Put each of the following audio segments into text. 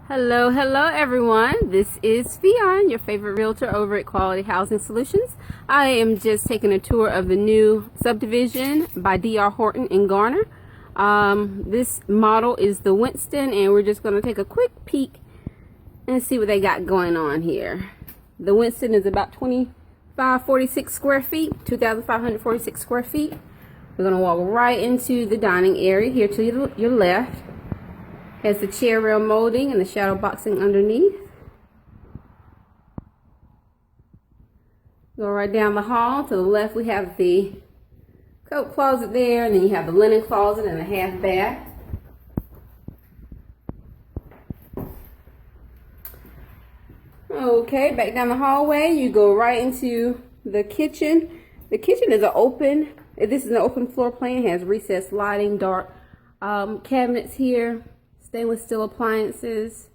Hello everyone. This is Phionne, your favorite realtor over at Quality Housing Solutions. I am just taking a tour of the new subdivision by D.R. Horton in Garner. This model is the Winston, and we're just going to take a quick peek and see what they got going on here. The Winston is about 2,546 square feet, 2,546 square feet. We're going to walk right into the dining area here to your left. Has the chair rail molding and the shadow boxing underneath. Go right down the hall. To the left we have the coat closet there, and then you have the linen closet and a half bath. Okay, back down the hallway you go right into the kitchen. The kitchen is this is an open floor plan. It has recessed lighting, dark cabinets here. Stainless steel appliances.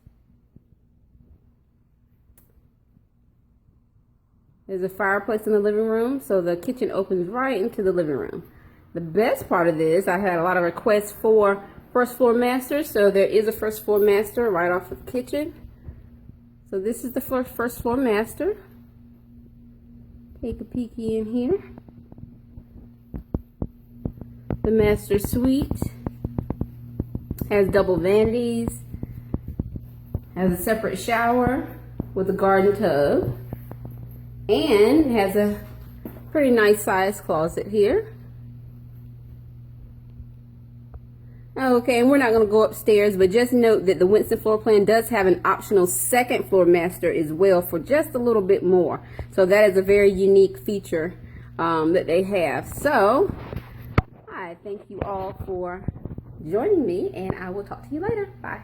There's a fireplace in the living room, so the kitchen opens right into the living room. The best part of this, I had a lot of requests for first floor masters, so there is a first floor master right off of the kitchen. So this is the first floor master. Take a peeky in here. The master suite. Has double vanities, has a separate shower with a garden tub, and has a pretty nice sized closet here. Okay, and we're not going to go upstairs, but just note that the Winston floor plan does have an optional second floor master as well for just a little bit more. So that is a very unique feature that they have. So I thank you all for joining me, and I will talk to you later. Bye.